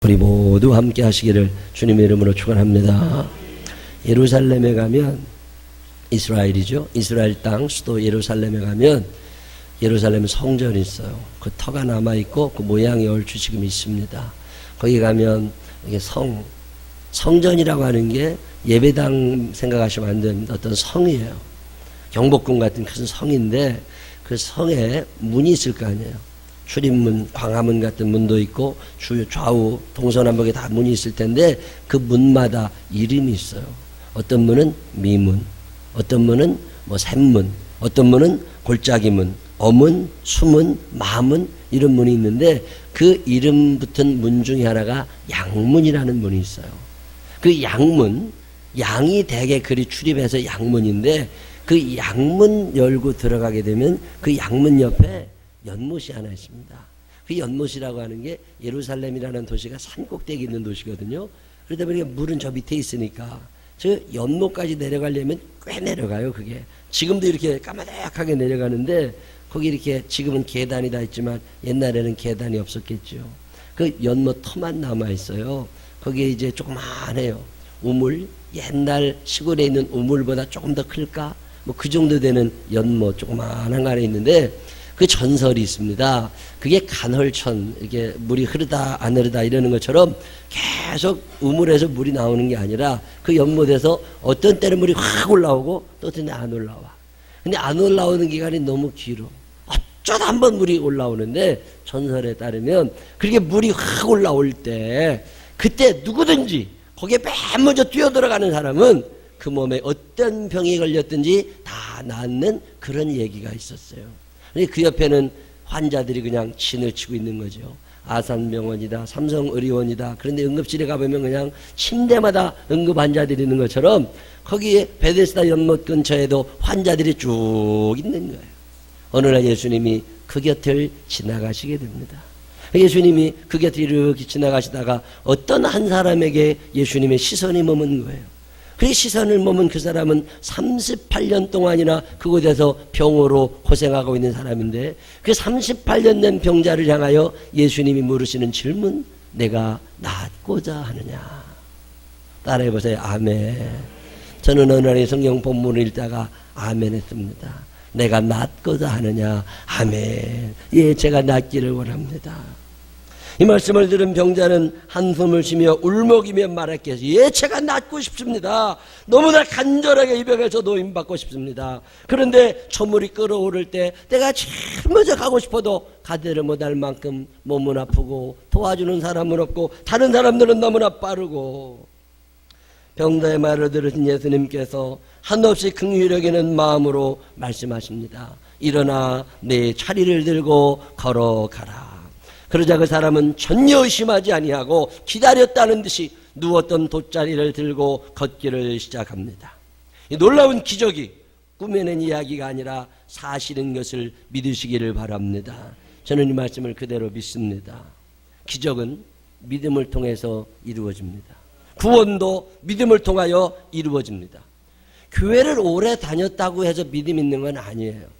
우리 모두 함께 하시기를 주님의 이름으로 축원합니다. 예루살렘에 가면 이스라엘이죠. 이스라엘 땅 수도 예루살렘에 가면 예루살렘 성전이 있어요. 그 터가 남아있고 그 모양이 얼추 지금 있습니다. 거기 가면 이게 성전이라고 하는 게 예배당 생각하시면 안 됩니다. 어떤 성이에요. 경복궁 같은 큰 성인데 그 성에 문이 있을 거 아니에요. 출입문, 광화문 같은 문도 있고 좌우 동서남북에 다 문이 있을 텐데 그 문마다 이름이 있어요. 어떤 문은 미문, 어떤 문은 뭐 샘문, 어떤 문은 골짜기문, 어문, 수문, 마문 이런 문이 있는데 그 이름 붙은 문 중에 하나가 양문이라는 문이 있어요. 그 양문, 양이 대개 그리 출입해서 양문인데 그 양문 열고 들어가게 되면 그 양문 옆에 연못이 하나 있습니다. 그 연못이라고 하는 게 예루살렘이라는 도시가 산 꼭대기에 있는 도시거든요. 그러다 보니까 물은 저 밑에 있으니까 저 연못까지 내려가려면 꽤 내려가요. 그게 지금도 이렇게 까마득하게 내려가는데 거기 이렇게 지금은 계단이 다 있지만 옛날에는 계단이 없었겠죠. 그 연못 터만 남아 있어요. 거기에 이제 조그만해요. 우물, 옛날 시골에 있는 우물보다 조금 더 클까? 뭐 그 정도 되는 연못 조그만한 거 안에 있는데 그 전설이 있습니다. 그게 간헐천, 이렇게 물이 흐르다 안 흐르다 이러는 것처럼 계속 우물에서 물이 나오는 게 아니라 그 연못에서 어떤 때는 물이 확 올라오고 또 어떤 때 안 올라와. 근데 안 올라오는 기간이 너무 길어. 어쩌다 한번 물이 올라오는데 전설에 따르면 그렇게 물이 확 올라올 때 그때 누구든지 거기에 맨 먼저 뛰어들어가는 사람은 그 몸에 어떤 병이 걸렸든지 다 낫는 그런 얘기가 있었어요. 그 옆에는 환자들이 그냥 진을 치고 있는 거죠. 아산병원이다, 삼성의료원이다. 그런데 응급실에 가보면 그냥 침대마다 응급 환자들이 있는 것처럼 거기에 베데스다 연못 근처에도 환자들이 쭉 있는 거예요. 어느 날 예수님이 그 곁을 지나가시게 됩니다. 예수님이 그 곁을 이렇게 지나가시다가 어떤 한 사람에게 예수님의 시선이 머문 거예요. 그 시선을 머문 그 사람은 38년 동안이나 그곳에서 병으로 고생하고 있는 사람인데 그 38년 된 병자를 향하여 예수님이 물으시는 질문, 내가 낫고자 하느냐? 따라해보세요. 아멘. 저는 어느 날 성경 본문을 읽다가 아멘 했습니다. 내가 낫고자 하느냐? 아멘. 예, 제가 낫기를 원합니다. 이 말씀을 들은 병자는 한숨을 쉬며 울먹이며 말했겠죠. 예, 제가 낫고 싶습니다. 너무나 간절하게 이 병에서 노임받고 싶습니다. 그런데 초물이 끓어오를 때 내가 제일 먼저 가고 싶어도 가지를 못할 만큼 몸은 아프고 도와주는 사람은 없고 다른 사람들은 너무나 빠르고. 병자의 말을 들으신 예수님께서 한없이 긍휼히 여기는 마음으로 말씀하십니다. 일어나 내 자리를 들고 걸어가라. 그러자 그 사람은 전혀 의심하지 아니하고 기다렸다는 듯이 누웠던 돗자리를 들고 걷기를 시작합니다. 이 놀라운 기적이 꾸며낸 이야기가 아니라 사실인 것을 믿으시기를 바랍니다. 저는 이 말씀을 그대로 믿습니다. 기적은 믿음을 통해서 이루어집니다. 구원도 믿음을 통하여 이루어집니다. 교회를 오래 다녔다고 해서 믿음 있는 건 아니에요.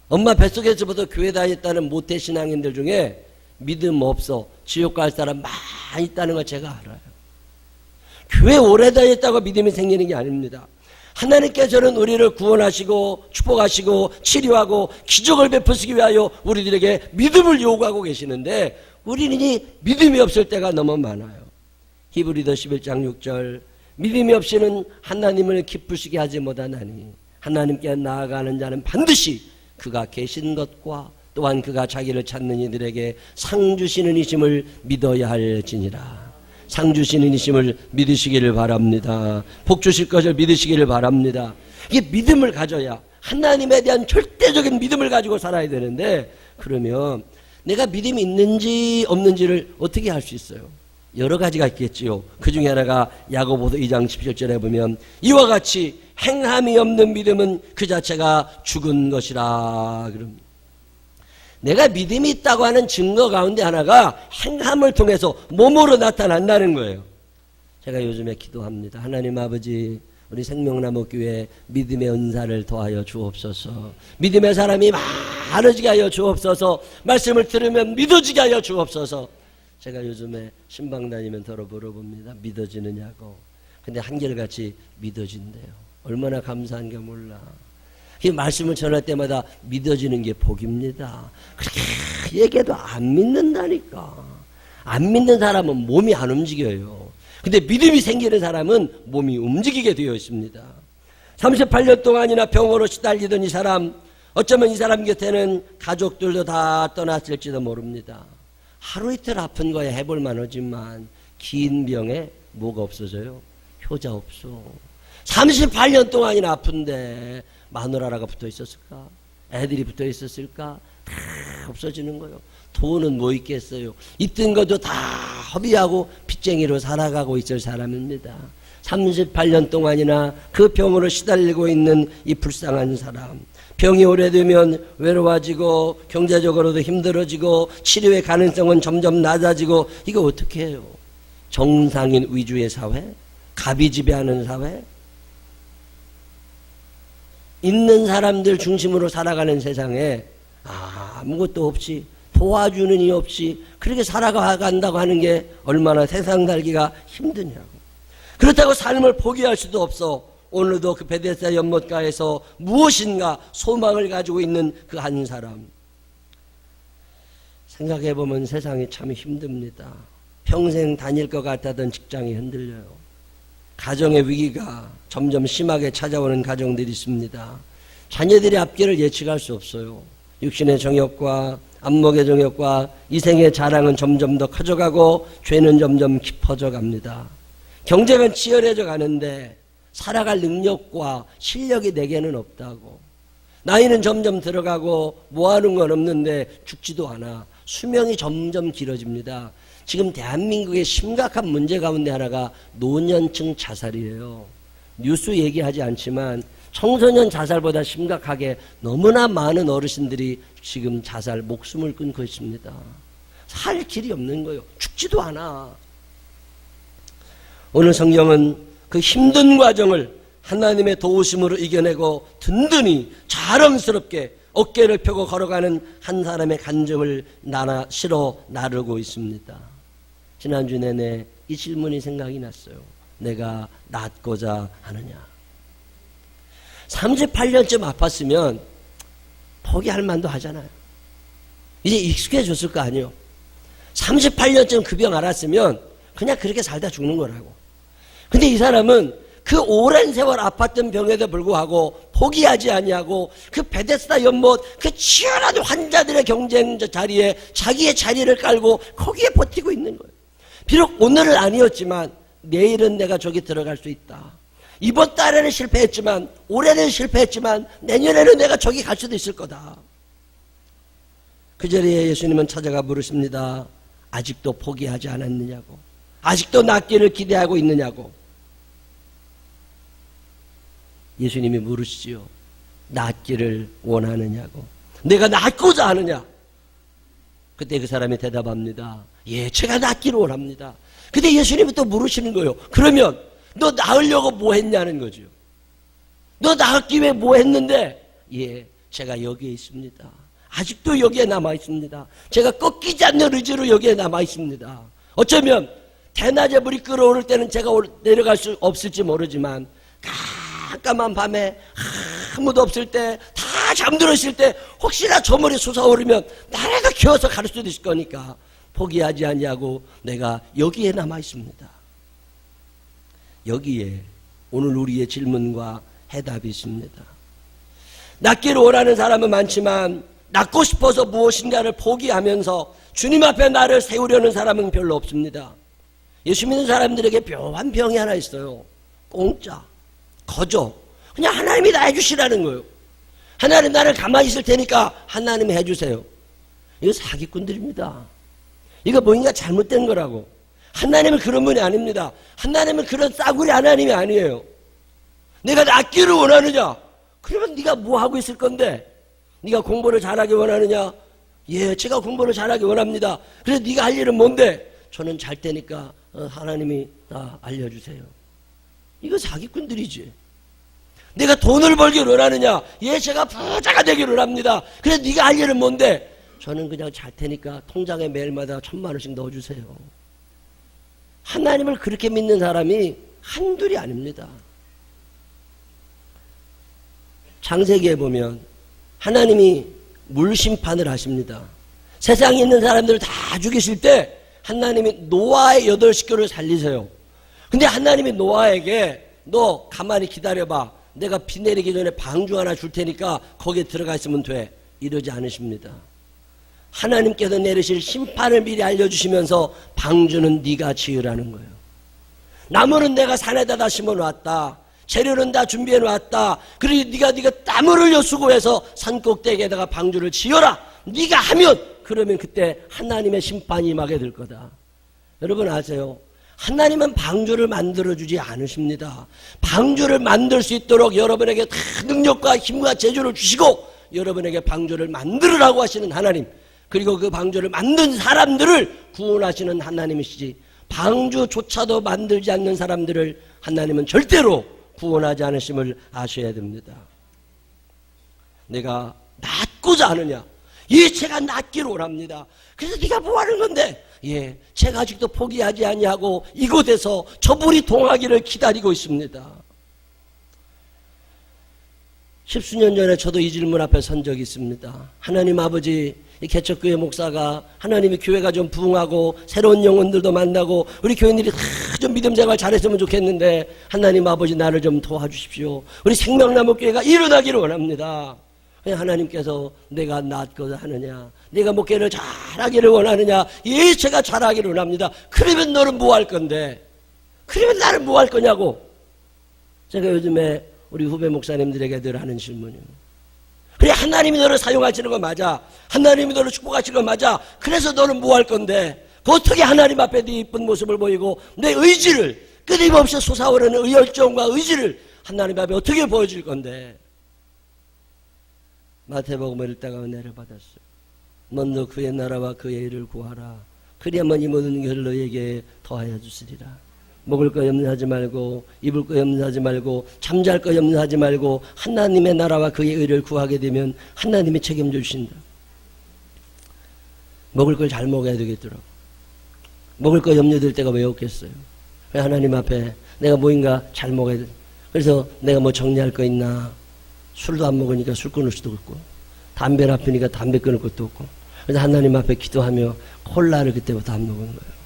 엄마 뱃속에서부터 교회 다녔다는 모태신앙인들 중에 믿음 없어 지옥 갈 사람 많이 있다는 걸 제가 알아요. 교회 오래 다녔다고 믿음이 생기는 게 아닙니다. 하나님께서는 우리를 구원하시고 축복하시고 치료하고 기적을 베푸시기 위하여 우리들에게 믿음을 요구하고 계시는데 우리는 이 믿음이 없을 때가 너무 많아요. 히브리서 11장 6절, 믿음이 없이는 하나님을 기쁘시게 하지 못하나니 하나님께 나아가는 자는 반드시 그가 계신 것과 또한 그가 자기를 찾는 이들에게 상 주시는 이심을 믿어야 할지니라. 상 주시는 이심을 믿으시기를 바랍니다. 복 주실 것을 믿으시기를 바랍니다. 이게 믿음을 가져야 하나님에 대한 절대적인 믿음을 가지고 살아야 되는데 그러면 내가 믿음이 있는지 없는지를 어떻게 할 수 있어요? 여러 가지가 있겠지요. 그 중에 하나가 야고보서 2장 17절에 보면 이와 같이 행함이 없는 믿음은 그 자체가 죽은 것이라 그럽니다. 내가 믿음이 있다고 하는 증거 가운데 하나가 행함을 통해서 몸으로 나타난다는 거예요. 제가 요즘에 기도합니다. 하나님 아버지, 우리 생명나무교회 믿음의 은사를 더하여 주옵소서. 믿음의 사람이 많아지게 하여 주옵소서. 말씀을 들으면 믿어지게 하여 주옵소서. 제가 요즘에 신방 다니면 더러 물어봅니다. 믿어지느냐고. 근데 한결같이 믿어진대요. 얼마나 감사한가 몰라. 이 말씀을 전할 때마다 믿어지는 게 복입니다. 그렇게 얘기해도 안 믿는다니까. 안 믿는 사람은 몸이 안 움직여요. 근데 믿음이 생기는 사람은 몸이 움직이게 되어 있습니다. 38년 동안이나 병으로 시달리던 이 사람, 어쩌면 이 사람 곁에는 가족들도 다 떠났을지도 모릅니다. 하루 이틀 아픈 거에 해볼 만하지만 긴 병에 뭐가 없어져요? 효자 없어. 38년 동안이나 아픈데 마누라가 붙어 있었을까? 애들이 붙어 있었을까? 다 없어지는 거예요. 돈은 뭐 있겠어요? 있던 것도 다 허비하고 빚쟁이로 살아가고 있을 사람입니다. 38년 동안이나 그 병으로 시달리고 있는 이 불쌍한 사람. 병이 오래되면 외로워지고 경제적으로도 힘들어지고 치료의 가능성은 점점 낮아지고 이거 어떻게 해요? 정상인 위주의 사회? 갑이 지배하는 사회? 있는 사람들 중심으로 살아가는 세상에 아무것도 없이 도와주는 이 없이 그렇게 살아간다고 하는 게 얼마나 세상 살기가 힘드냐고. 그렇다고 삶을 포기할 수도 없어. 오늘도 그 베데스다 연못가에서 무엇인가 소망을 가지고 있는 그 한 사람. 생각해보면 세상이 참 힘듭니다. 평생 다닐 것 같았던 직장이 흔들려요. 가정의 위기가 점점 심하게 찾아오는 가정들이 있습니다. 자녀들의 앞길을 예측할 수 없어요. 육신의 정욕과 안목의 정욕과 이생의 자랑은 점점 더 커져가고 죄는 점점 깊어져 갑니다. 경쟁은 치열해져 가는데 살아갈 능력과 실력이 내게는 없다고. 나이는 점점 들어가고 뭐하는 건 없는데 죽지도 않아. 수명이 점점 길어집니다. 지금 대한민국의 심각한 문제 가운데 하나가 노년층 자살이에요. 뉴스 얘기하지 않지만 청소년 자살보다 심각하게 너무나 많은 어르신들이 지금 자살 목숨을 끊고 있습니다. 살 길이 없는 거예요. 죽지도 않아. 오늘 성경은 그 힘든 과정을 하나님의 도우심으로 이겨내고 든든히 자랑스럽게 어깨를 펴고 걸어가는 한 사람의 간증을 실어 나르고 있습니다. 지난주 내내 이 질문이 생각이 났어요. 내가 낫고자 하느냐. 38년쯤 아팠으면 포기할 만도 하잖아요. 이제 익숙해졌을 거 아니에요. 38년쯤 그 병 알았으면 그냥 그렇게 살다 죽는 거라고. 근데 이 사람은 그 오랜 세월 아팠던 병에도 불구하고 포기하지 아니하고 그 베데스다 연못 그 치열한 환자들의 경쟁 자리에 자기의 자리를 깔고 거기에 버티고 있는 거예요. 비록 오늘은 아니었지만 내일은 내가 저기 들어갈 수 있다. 이번 달에는 실패했지만 올해는 실패했지만 내년에는 내가 저기 갈 수도 있을 거다. 그 자리에 예수님은 찾아가 물으십니다. 아직도 포기하지 않았느냐고. 아직도 낫기를 기대하고 있느냐고. 예수님이 물으시지요. 낫기를 원하느냐고. 내가 낫고자 하느냐. 그때 그 사람이 대답합니다. 예, 제가 낫기를 원합니다. 근데 예수님이 또 물으시는 거예요. 그러면 너 나으려고 뭐 했냐는 거죠. 너 나았기 위해 뭐 했는데? 예, 제가 여기에 있습니다. 아직도 여기에 남아 있습니다. 제가 꺾이지 않는 의지로 여기에 남아 있습니다. 어쩌면 대낮에 물이 끓어오를 때는 제가 내려갈 수 없을지 모르지만 깜깜한 밤에 아무도 없을 때 다 잠들었을 때 혹시나 저 물이 솟아오르면 나라도 기어서 갈 수도 있을 거니까 포기하지 아니하고 내가 여기에 남아 있습니다. 여기에 오늘 우리의 질문과 해답이 있습니다. 낫기를 원하는 사람은 많지만 낫고 싶어서 무엇인가를 포기하면서 주님 앞에 나를 세우려는 사람은 별로 없습니다. 예수 믿는 사람들에게 묘한 병이 하나 있어요. 공짜, 거저. 그냥 하나님이 다 해주시라는 거예요. 하나님 나를 가만히 있을 테니까 하나님이 해주세요. 이거 사기꾼들입니다. 이거 뭔가 잘못된 거라고. 하나님은 그런 분이 아닙니다. 하나님은 그런 싸구리 하나님이 아니에요. 내가 낫기를 원하느냐? 그러면 네가 뭐 하고 있을 건데? 네가 공부를 잘하기 원하느냐? 예, 제가 공부를 잘하기 원합니다. 그래서 네가 할 일은 뭔데? 저는 잘 테니까 하나님이 다 알려주세요. 이거 사기꾼들이지. 내가 돈을 벌기를 원하느냐? 예, 제가 부자가 되기를 합니다. 그래서 네가 할 일은 뭔데? 저는 그냥 잘 테니까 통장에 매일마다 1,000만 원씩 넣어주세요. 하나님을 그렇게 믿는 사람이 한둘이 아닙니다. 창세기에 보면 하나님이 물심판을 하십니다. 세상에 있는 사람들을 다 죽이실 때 하나님이 노아의 8식구를 살리세요. 근데 하나님이 노아에게 너 가만히 기다려봐. 내가 비 내리기 전에 방주 하나 줄 테니까 거기에 들어가 있으면 돼. 이러지 않으십니다. 하나님께서 내리실 심판을 미리 알려주시면서 방주는 네가 지으라는 거예요. 나무는 내가 산에다 다 심어놨다. 재료는 다 준비해놨다. 그리고 네가 땀을 흘려 수고해서 산꼭대기에다가 방주를 지어라. 네가 하면 그러면 그때 하나님의 심판이 임하게 될 거다. 여러분 아세요? 하나님은 방주를 만들어주지 않으십니다. 방주를 만들 수 있도록 여러분에게 다 능력과 힘과 재주를 주시고 여러분에게 방주를 만들으라고 하시는 하나님, 그리고 그 방주를 만든 사람들을 구원하시는 하나님이시지, 방주조차도 만들지 않는 사람들을 하나님은 절대로 구원하지 않으심을 아셔야 됩니다. 내가 낫고자 하느냐? 예, 제가 낫기를 원합니다. 그래서 네가 뭐 하는 건데? 예, 제가 아직도 포기하지 아니하고 이곳에서 저불이 동하기를 기다리고 있습니다. 10수년 전에 저도 이 질문 앞에 선 적이 있습니다. 하나님 아버지, 이 개척교회 목사가 하나님의 교회가 좀 부흥하고 새로운 영혼들도 만나고 우리 교인들이 다 좀 믿음 생활 잘했으면 좋겠는데 하나님 아버지 나를 좀 도와주십시오. 우리 생명나무 교회가 일어나기를 원합니다. 하나님께서 내가 낫고자 하느냐, 내가 목회를 잘하기를 원하느냐? 예, 제가 잘하기를 원합니다. 그러면 너는 뭐 할 건데? 그러면 나는 뭐 할 거냐고. 제가 요즘에 우리 후배 목사님들에게 늘 하는 질문이에요. 그래, 하나님이 너를 사용하시는 거 맞아. 하나님이 너를 축복하시는 거 맞아. 그래서 너는 뭐 할 건데? 어떻게 하나님 앞에 네 이쁜 모습을 보이고 내 의지를, 끊임없이 솟아오르는 열정과 의지를 하나님 앞에 어떻게 보여줄 건데? 마태복음 읽다가 은혜를 받았어요. 먼저 그의 나라와 그의 일을 구하라. 그리하면 이 모든 것을 너에게 더하여 주시리라. 먹을 거 염려하지 말고, 입을 거 염려하지 말고, 잠잘 거 염려하지 말고, 하나님의 나라와 그의 의를 구하게 되면 하나님이 책임져 주신다. 먹을 걸 잘 먹어야 되겠더라고. 먹을 거 염려될 때가 왜 없겠어요? 왜 하나님 앞에 내가 뭐인가 잘 먹어야 돼. 그래서 내가 뭐 정리할 거 있나? 술도 안 먹으니까 술 끊을 수도 없고, 담배를 아프니까 담배 끊을 것도 없고, 그래서 하나님 앞에 기도하며 콜라를 그때부터 안 먹은 거예요.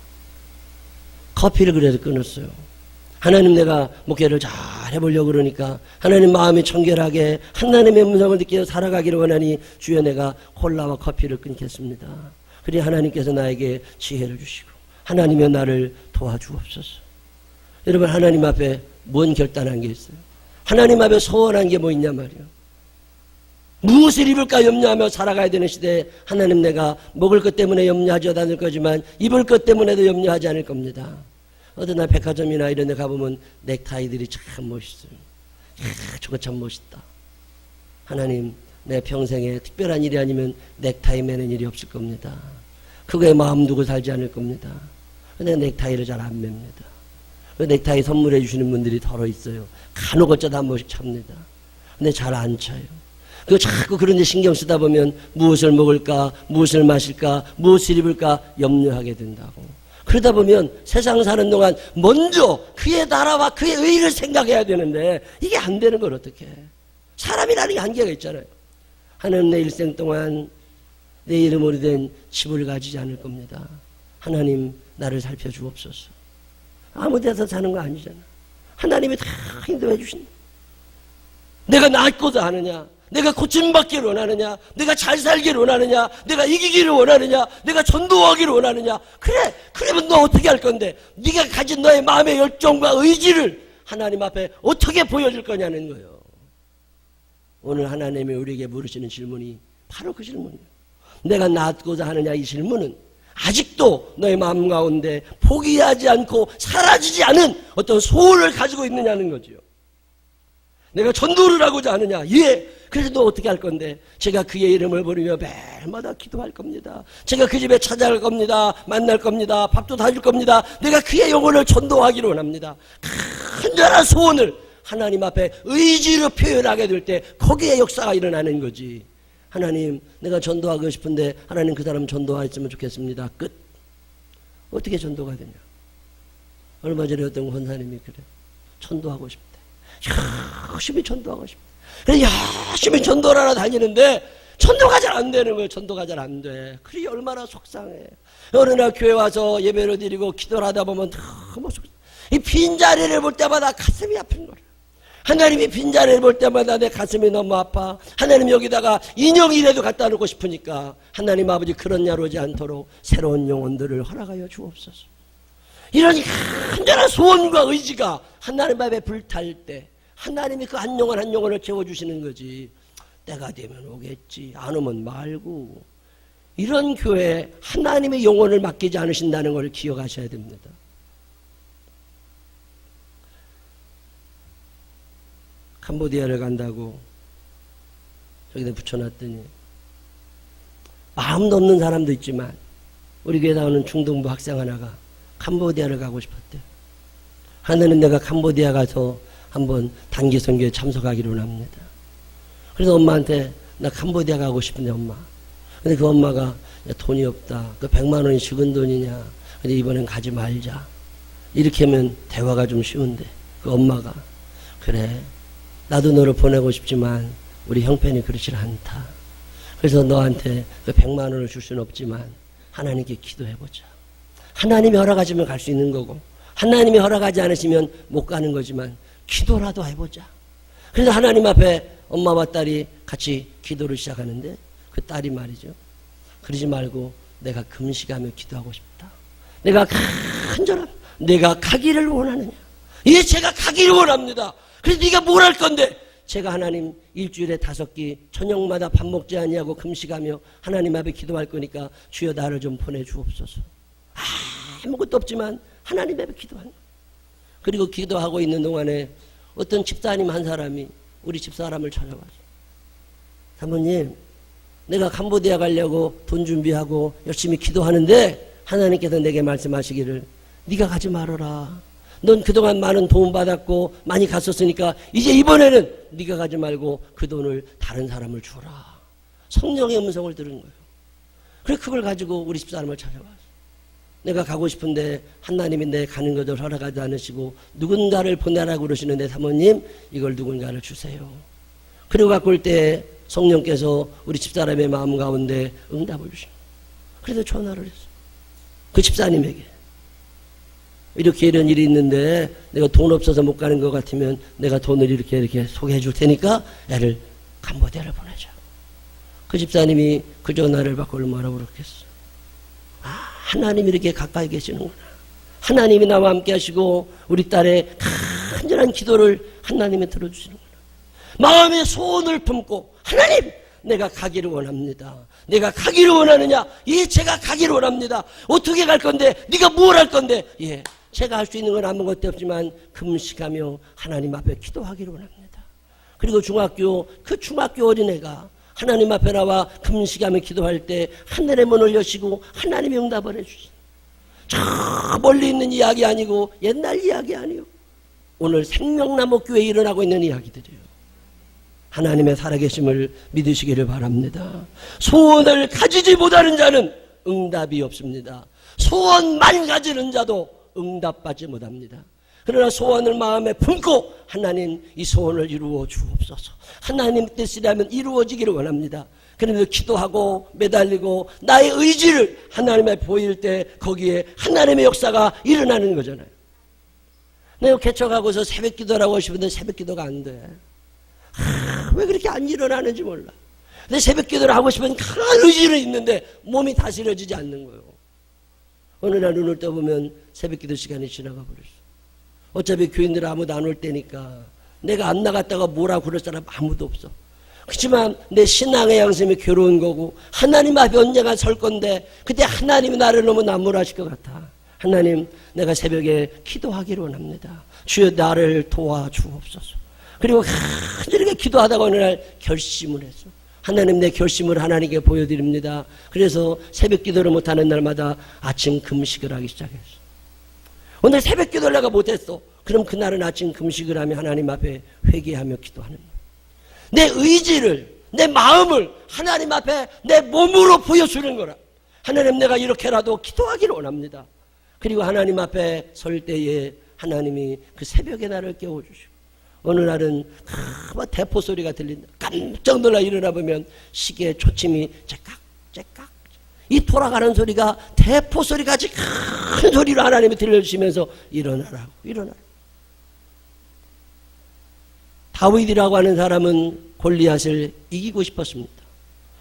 커피를 그래도 끊었어요. 하나님, 내가 목회를 잘 해보려고 그러니까 하나님 마음이 청결하게 하나님의 음성을 느끼며 살아가기를 원하니 주여 내가 콜라와 커피를 끊겠습니다. 그리 하나님께서 나에게 지혜를 주시고 하나님여 나를 도와주옵소서. 여러분, 하나님 앞에 뭔 결단한 게 있어요? 하나님 앞에 소원한 게 뭐 있냐 말이에요. 무엇을 입을까 염려하며 살아가야 되는 시대에 하나님, 내가 먹을 것 때문에 염려하지 않을 거지만 입을 것 때문에도 염려하지 않을 겁니다. 어느 날 백화점이나 이런 데 가보면 넥타이들이 참 멋있어요. 저거 참 멋있다. 하나님, 내 평생에 특별한 일이 아니면 넥타이 매는 일이 없을 겁니다. 그거에 마음 두고 살지 않을 겁니다. 근데 넥타이를 잘 안 맵니다. 넥타이 선물해 주시는 분들이 덜어 있어요. 간혹 어쩌다 한 번씩 찹니다. 근데 잘 안 차요. 그 자꾸 그런 데 신경 쓰다 보면 무엇을 먹을까, 무엇을 마실까, 무엇을 입을까 염려하게 된다고. 그러다 보면 세상 사는 동안 먼저 그의 나라와 그의 의를 생각해야 되는데 이게 안 되는 걸 어떻게 해? 사람이라는 게 한계가 있잖아요. 하나님, 내 일생 동안 내 이름으로 된 집을 가지지 않을 겁니다. 하나님, 나를 살펴주옵소서. 아무 데서 사는 거 아니잖아. 하나님이 다 인도해 주신다. 내가 낫고자 하느냐, 내가 고침받기를 원하느냐, 내가 잘 살기를 원하느냐, 내가 이기기를 원하느냐, 내가 전도하기를 원하느냐. 그래, 그러면 너 어떻게 할 건데? 네가 가진 너의 마음의 열정과 의지를 하나님 앞에 어떻게 보여줄 거냐는 거예요. 오늘 하나님이 우리에게 물으시는 질문이 바로 그 질문이에요. 내가 낫고자 하느냐, 이 질문은 아직도 너의 마음 가운데 포기하지 않고 사라지지 않은 어떤 소원을 가지고 있느냐는 거죠. 내가 전도를 하고자 하느냐? 예. 그래서 너 어떻게 할 건데? 제가 그의 이름을 부르며 매일마다 기도할 겁니다. 제가 그 집에 찾아갈 겁니다. 만날 겁니다. 밥도 다 줄 겁니다. 내가 그의 영혼을 전도하기를 원합니다. 간절한 소원을 하나님 앞에 의지로 표현하게 될 때 거기에 역사가 일어나는 거지. 하나님, 내가 전도하고 싶은데 하나님 그 사람 전도했으면 좋겠습니다. 끝. 어떻게 전도가 되냐? 얼마 전에 어떤 권사님이 그래. 전도하고 싶대. 열심히 전도하고 싶대. 그래 열심히 전도를 하러 다니는데 전도가 잘 안 되는 거예요. 전도가 잘 안 돼. 그게 얼마나 속상해. 어느 날 교회 와서 예배를 드리고 기도를 하다 보면 너무 속상해. 이 빈자리를 볼 때마다 가슴이 아픈 거예요. 하나님이 빈자리를 볼 때마다 내 가슴이 너무 아파. 하나님 여기다가 인형이라도 갖다 놓고 싶으니까 하나님 아버지 그런 날 오지 않도록 새로운 영혼들을 허락하여 주옵소서. 이런 간절한 소원과 의지가 하나님 앞에 불탈 때 하나님이 그 한 영혼 한 영혼을 채워주시는 거지. 때가 되면 오겠지. 안 오면 말고. 이런 교회에 하나님의 영혼을 맡기지 않으신다는 걸 기억하셔야 됩니다. 캄보디아를 간다고 저기다 붙여놨더니 마음도 없는 사람도 있지만 우리 교회 나오는 중등부 학생 하나가 캄보디아를 가고 싶었대요. 하늘은 내가 캄보디아 가서 한번 단기 선교에 참석하기로 합니다. 그래서 엄마한테 나 캄보디아 가고 싶은데 엄마. 근데 그 엄마가 돈이 없다. 그 100만 원이 적은 돈이냐. 근데 이번엔 가지 말자. 이렇게 하면 대화가 좀 쉬운데 그 엄마가 그래. 나도 너를 보내고 싶지만 우리 형편이 그렇지 않다. 그래서 너한테 그 100만 원을 줄 수는 없지만 하나님께 기도해보자. 하나님이 허락하시면 갈 수 있는 거고 하나님이 허락하지 않으시면 못 가는 거지만 기도라도 해보자. 그래서 하나님 앞에 엄마와 딸이 같이 기도를 시작하는데 그 딸이 말이죠. 그러지 말고 내가 금식하며 기도하고 싶다. 내가 간절함. 내가 가기를 원하느냐. 예, 제가 가기를 원합니다. 그래서 네가 뭘 할 건데? 제가 하나님 일주일에 5끼 저녁마다 밥 먹지 아니하고 금식하며 하나님 앞에 기도할 거니까 주여 나를 좀 보내주옵소서. 아무것도 없지만 하나님 앞에 기도하는 거예요. 그리고 기도하고 있는 동안에 어떤 집사님 한 사람이 우리 집사람을 찾아와서 사모님 내가 캄보디아 가려고 돈 준비하고 열심히 기도하는데 하나님께서 내게 말씀하시기를 네가 가지 말아라. 넌 그동안 많은 도움 받았고 많이 갔었으니까 이제 이번에는 네가 가지 말고 그 돈을 다른 사람을 주라. 성령의 음성을 들은 거예요. 그래 그걸 가지고 우리 집사람을 찾아와서 내가 가고 싶은데 하나님이 내 가는 것을 허락하지 않으시고 누군가를 보내라고 그러시는데 사모님 이걸 누군가를 주세요. 그리고 갖고 올 때 성령께서 우리 집사람의 마음 가운데 응답을 주시고 그래서 전화를 했어요. 그 집사님에게 이렇게 이런 일이 있는데 내가 돈 없어서 못 가는 것 같으면 내가 돈을 이렇게 소개해 줄 테니까 애를 캄보디아를 보내자. 그 집사님이 그 전화를 받고 뭐라고 그랬겠어. 하나님이 이렇게 가까이 계시는구나. 하나님이 나와 함께 하시고 우리 딸의 간절한 기도를 하나님이 들어주시는구나. 마음의 소원을 품고 하나님 내가 가기를 원합니다. 내가 가기를 원하느냐? 예, 제가 가기를 원합니다. 어떻게 갈 건데? 네가 뭘 할 건데? 예, 제가 할 수 있는 건 아무것도 없지만 금식하며 하나님 앞에 기도하기를 원합니다. 그리고 그 중학교 어린애가 하나님 앞에 나와 금식하며 기도할 때 하늘의 문을 여시고 하나님이 응답을 해주시. 저 멀리 있는 이야기 아니고 옛날 이야기 아니요. 오늘 생명나무 교회에 일어나고 있는 이야기들이에요. 하나님의 살아계심을 믿으시기를 바랍니다. 소원을 가지지 못하는 자는 응답이 없습니다. 소원만 가지는 자도 응답받지 못합니다. 그러나 소원을 마음에 품고 하나님 이 소원을 이루어 주옵소서. 하나님 뜻이라면 이루어지기를 원합니다. 그러면서 기도하고 매달리고 나의 의지를 하나님에 보일 때 거기에 하나님의 역사가 일어나는 거잖아요. 내가 개척하고서 새벽 기도를 하고 싶은데 새벽 기도가 안 돼. 왜 그렇게 안 일어나는지 몰라. 근데 새벽 기도를 하고 싶은 강한 의지는 있는데 몸이 다스려지지 않는 거예요. 어느 날 눈을 떠보면 새벽 기도 시간이 지나가 버렸어. 어차피 교인들 아무도 안 올 때니까 내가 안 나갔다가 뭐라고 그럴 사람 아무도 없어. 그렇지만 내 신앙의 양심이 괴로운 거고 하나님 앞에 언젠가 설 건데 그때 하나님이 나를 너무 나무라실 것 같아. 하나님 내가 새벽에 기도하기를 원합니다. 주여 나를 도와주옵소서. 그리고 간절하게 기도하다가 어느 날 결심을 했어. 하나님 내 결심을 하나님께 보여드립니다. 그래서 새벽 기도를 못하는 날마다 아침 금식을 하기 시작했어. 오늘 새벽 기도를 내가 못했어. 그럼 그날은 아침 금식을 하며 하나님 앞에 회개하며 기도하는 거야. 내 의지를 내 마음을 하나님 앞에 내 몸으로 보여주는 거라. 하나님, 내가 이렇게라도 기도하기를 원합니다. 그리고 하나님 앞에 설 때에 하나님이 그 새벽에 나를 깨워주시고, 어느 날은 대포 소리가 들린다. 깜짝 놀라 일어나 보면 시계의 초침이 째깍째깍, 이 돌아가는 소리가 대포 소리같이 큰 소리로 하나님이 들려주시면서 일어나라고, 일어나라고. 다윗이라고 하는 사람은 골리앗을 이기고 싶었습니다.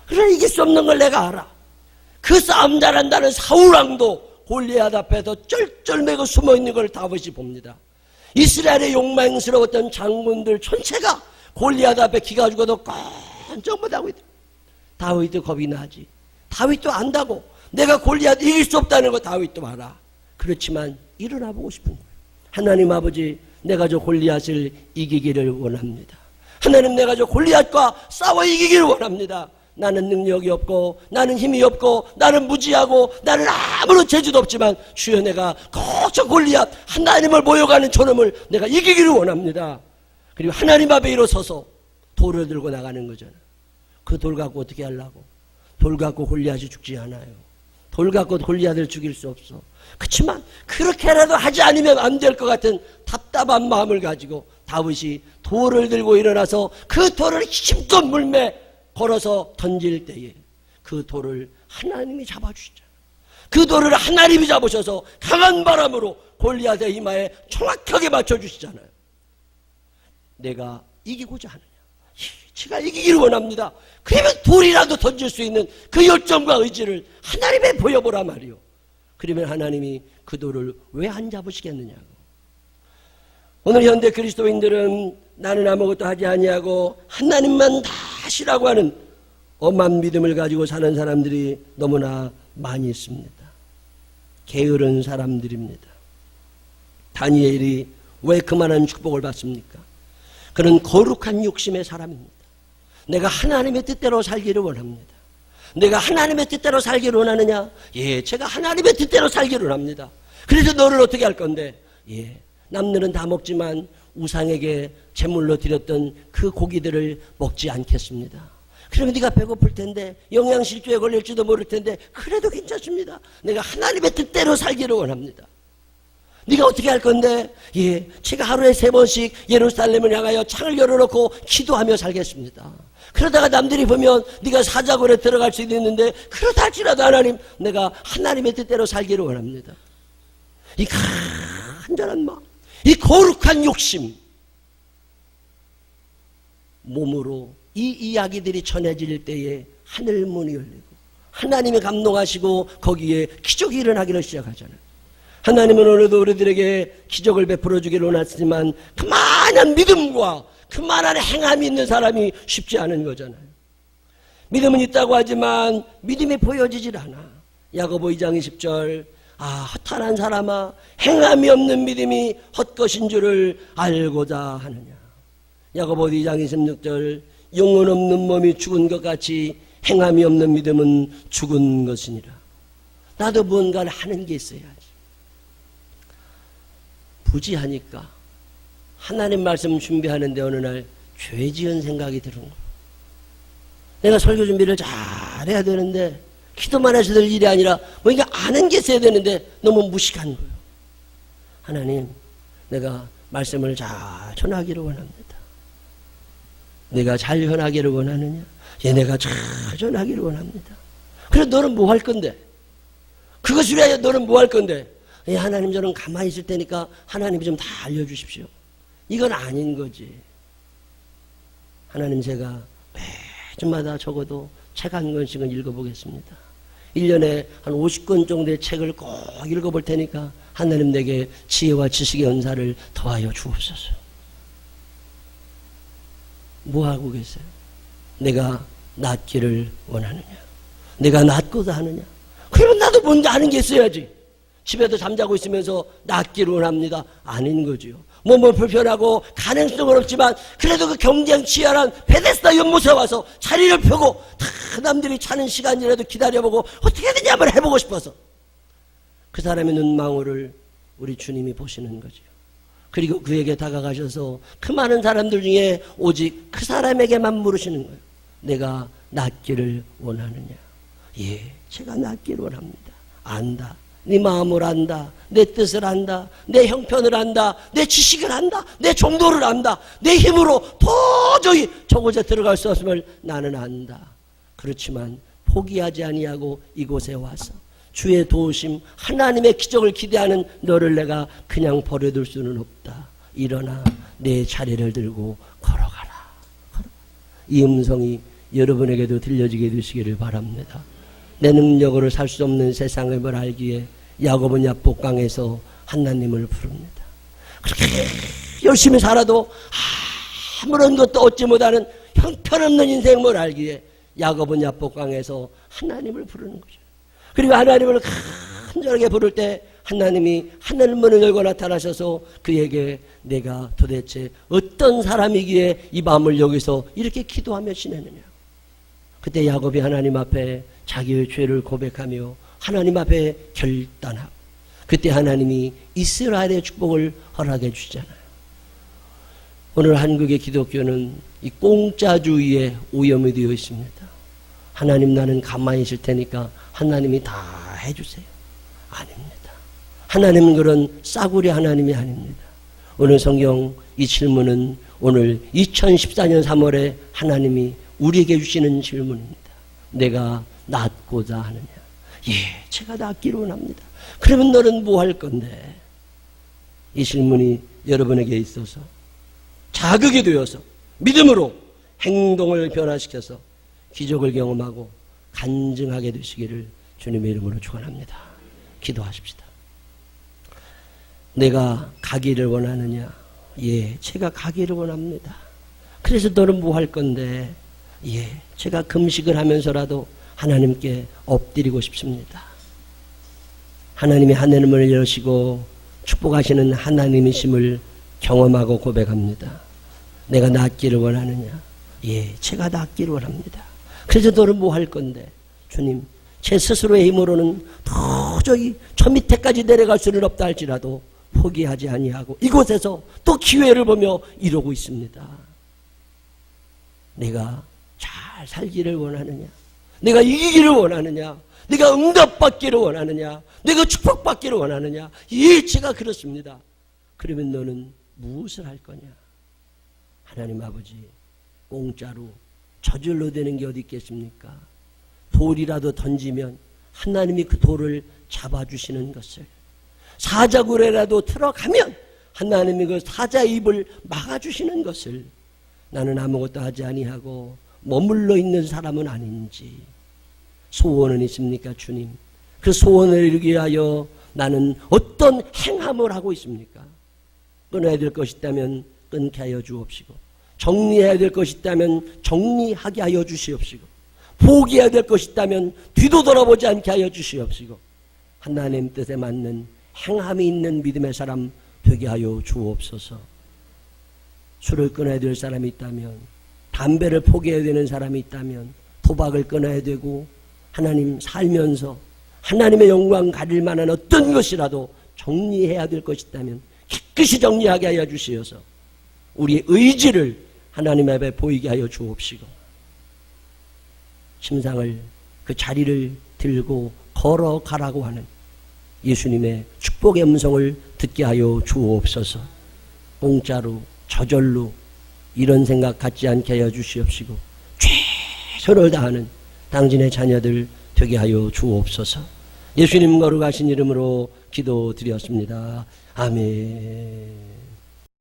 그러나 이길 수 없는 걸 내가 알아. 그 싸움 잘한다는 사울왕도 골리앗 앞에서 쩔쩔매고 숨어있는 걸 다윗이 봅니다. 이스라엘의 욕망스러웠던 장군들 전체가 골리앗 앞에 기가 죽어도 깜짝 못하고 있다. 다윗도 겁이 나지. 다윗도 안다고. 내가 골리앗 이길 수 없다는 거 다윗도 알아. 그렇지만 일어나 보고 싶은 거예요. 하나님 아버지, 내가 저 골리앗을 이기기를 원합니다. 하나님, 내가 저 골리앗과 싸워 이기기를 원합니다. 나는 능력이 없고, 나는 힘이 없고, 나는 무지하고, 나는 아무런 재주도 없지만 주여, 내가 꼭 저 골리앗 하나님을 모여가는 저놈을 내가 이기기를 원합니다. 그리고 하나님 앞에 일어서서 돌을 들고 나가는 거잖아요. 그 돌 갖고 어떻게 하려고? 돌 갖고 골리앗이 죽지 않아요. 돌 갖고 골리앗을 죽일 수 없어. 그렇지만 그렇게라도 하지 않으면 안 될 것 같은 답답한 마음을 가지고 다윗이 돌을 들고 일어나서 그 돌을 힘껏 물매 걸어서 던질 때에 그 돌을 하나님이 잡아주시잖아요. 그 돌을 하나님이 잡으셔서 강한 바람으로 골리앗의 이마에 정확하게 맞춰주시잖아요. 내가 이기고자 하느냐? 제가 이기기를 원합니다. 그러면 돌이라도 던질 수 있는 그 열정과 의지를 하나님에 보여보라 말이요. 그러면 하나님이 그 돌을 왜 안 잡으시겠느냐고. 오늘 현대 그리스도인들은 나는 아무것도 하지 아니하고 하나님만 다 하시라고 하는 엄한 믿음을 가지고 사는 사람들이 너무나 많이 있습니다. 게으른 사람들입니다. 다니엘이 왜 그만한 축복을 받습니까? 그는 거룩한 욕심의 사람입니다. 내가 하나님의 뜻대로 살기를 원합니다. 내가 하나님의 뜻대로 살기를 원하느냐? 예, 제가 하나님의 뜻대로 살기를 원합니다. 그래서 너를 어떻게 할 건데? 예, 남들은 다 먹지만 우상에게 제물로 드렸던 그 고기들을 먹지 않겠습니다. 그러면 네가 배고플 텐데, 영양실조에 걸릴지도 모를 텐데, 그래도 괜찮습니다. 내가 하나님의 뜻대로 살기를 원합니다. 네가 어떻게 할 건데? 예, 제가 하루에 3번씩 예루살렘을 향하여 창을 열어놓고 기도하며 살겠습니다. 그러다가 남들이 보면 네가 사자굴에 들어갈 수도 있는데, 그렇다 할지라도 하나님, 내가 하나님의 뜻대로 살기를 원합니다. 이 간절한 마음, 이 거룩한 욕심, 몸으로 이 이야기들이 전해질 때에 하늘 문이 열리고 하나님이 감동하시고 거기에 기적이 일어나기를 시작하잖아요. 하나님은 오늘도 우리들에게 기적을 베풀어 주기를 원하지만 그만한 믿음과 그만한 행함이 있는 사람이 쉽지 않은 거잖아요. 믿음은 있다고 하지만 믿음이 보여지질 않아. 야고보 2장 20절, 허탄한 사람아, 행함이 없는 믿음이 헛것인 줄을 알고자 하느냐. 야고보 2장 26절, 영혼 없는 몸이 죽은 것 같이 행함이 없는 믿음은 죽은 것이니라. 나도 뭔가를 하는 게 있어야지. 부지하니까 하나님 말씀 준비하는데 어느 날 죄 지은 생각이 드는 거야. 내가 설교 준비를 잘 해야 되는데 기도만 해서 될 일이 아니라 뭔가 아는 게 있어야 되는데 너무 무식한 거예요. 하나님, 내가 말씀을 잘 전하기를 원합니다. 내가 잘 전하기를 원하느냐? 예, 내가 잘 전하기를 원합니다. 그래, 너는 뭐 할 건데? 그것을 위하여 너는 뭐 할 건데? 예, 하나님, 저는 가만히 있을 테니까 하나님이 좀 다 알려주십시오. 이건 아닌 거지. 하나님, 제가 매주마다 적어도 책 한 권씩은 읽어보겠습니다. 1년에 한 50권 정도의 책을 꼭 읽어볼 테니까 하나님, 내게 지혜와 지식의 은사를 더하여 주옵소서. 뭐 하고 계세요? 내가 낫기를 원하느냐? 내가 낫고자 하느냐? 그러면 나도 뭔가 하는 게 있어야지. 집에도 잠자고 있으면서 낫기를 원합니다. 아닌 거지요. 몸은 불편하고 가능성은 없지만 그래도 그 경쟁 치열한 베데스다 연못에 와서 자리를 펴고 다 남들이 자는 시간이라도 기다려보고 어떻게든지 한번 해보고 싶어서 그 사람의 눈망울을 우리 주님이 보시는 거지요. 그리고 그에게 다가가셔서 그 많은 사람들 중에 오직 그 사람에게만 물으시는 거예요. 내가 낫기를 원하느냐? 예, 제가 낫기를 원합니다. 안다. 네 마음을 안다. 내 뜻을 안다. 내 형편을 안다. 내 지식을 안다. 내 정도를 안다. 내 힘으로 도저히 저곳에 들어갈 수 없음을 나는 안다. 그렇지만 포기하지 아니하고 이곳에 와서 주의 도우심, 하나님의 기적을 기대하는 너를 내가 그냥 버려둘 수는 없다. 일어나 내 자리를 들고 걸어가라. 이 음성이 여러분에게도 들려지게 되시기를 바랍니다. 내 능력으로 살 수 없는 세상을 알기에 야고보 야복강에서 하나님을 부릅니다. 그렇게 열심히 살아도 아무런 것도 얻지 못하는 형편없는 인생을 알기에 야고보 야복강에서 하나님을 부르는 거죠. 그리고 하나님을 간절하게 부를 때 하나님이 하늘문을 열고 나타나셔서 그에게 내가 도대체 어떤 사람이기에 이 밤을 여기서 이렇게 기도하며 지내느냐. 그때 야곱이 하나님 앞에 자기의 죄를 고백하며 하나님 앞에 결단하고 그때 하나님이 이스라엘의 축복을 허락해 주잖아요. 오늘 한국의 기독교는 이 공짜주의에 오염이 되어 있습니다. 하나님 나는 가만히 있을 테니까 하나님이 다 해주세요. 아닙니다. 하나님은 그런 싸구려 하나님이 아닙니다. 오늘 성경 이 질문은 오늘 2014년 3월에 하나님이 우리에게 주시는 질문입니다. 내가 낫고자 하느냐? 예, 제가 낫기를 원합니다. 그러면 너는 뭐 할 건데? 이 질문이 여러분에게 있어서 자극이 되어서 믿음으로 행동을 변화시켜서 기적을 경험하고 간증하게 되시기를 주님의 이름으로 축원합니다. 기도하십시다. 내가 가기를 원하느냐? 예, 제가 가기를 원합니다. 그래서 너는 뭐 할 건데? 예, 제가 금식을 하면서라도 하나님께 엎드리고 싶습니다. 하나님이 하늘문을 여시고 축복하시는 하나님이심을 경험하고 고백합니다. 내가 낫기를 원하느냐? 예, 제가 낫기를 원합니다. 그래서 너는 뭐 할 건데? 주님, 제 스스로의 힘으로는 도저히 저 밑에까지 내려갈 수는 없다 할지라도 포기하지 아니하고 이곳에서 또 기회를 보며 이러고 있습니다. 내가 잘 살기를 원하느냐? 내가 이기기를 원하느냐? 내가 응답받기를 원하느냐? 내가 축복받기를 원하느냐? 예, 제가 그렇습니다. 그러면 너는 무엇을 할 거냐? 하나님 아버지, 공짜로 저절로 되는 게 어디 있겠습니까? 돌이라도 던지면 하나님이 그 돌을 잡아주시는 것을, 사자굴에라도 들어가면 하나님이 그 사자의 입을 막아주시는 것을 나는 아무것도 하지 아니하고 머물러 있는 사람은 아닌지 소원은 있습니까, 주님? 그 소원을 이루기 위하여 나는 어떤 행함을 하고 있습니까? 끊어야 될 것이 있다면 끊게 하여 주옵시고, 정리해야 될 것이 있다면 정리하게 하여 주시옵시고, 포기해야 될 것이 있다면 뒤도 돌아보지 않게 하여 주시옵시고, 하나님 뜻에 맞는 행함이 있는 믿음의 사람 되게 하여 주옵소서. 술을 끊어야 될 사람이 있다면, 담배를 포기해야 되는 사람이 있다면, 도박을 끊어야 되고, 하나님 살면서 하나님의 영광 가릴 만한 어떤 것이라도 정리해야 될 것이 있다면 깨끗이 정리하게 하여 주시어서 우리의 의지를 하나님 앞에 보이게 하여 주옵시고, 심상을 그 자리를 들고 걸어가라고 하는 예수님의 축복의 음성을 듣게 하여 주옵소서. 공짜로 저절로 이런 생각 갖지 않게 하여 주시옵시고, 최선을 다하는 당신의 자녀들 되게 하여 주옵소서. 예수님 거룩하신 이름으로 기도드렸습니다. 아멘.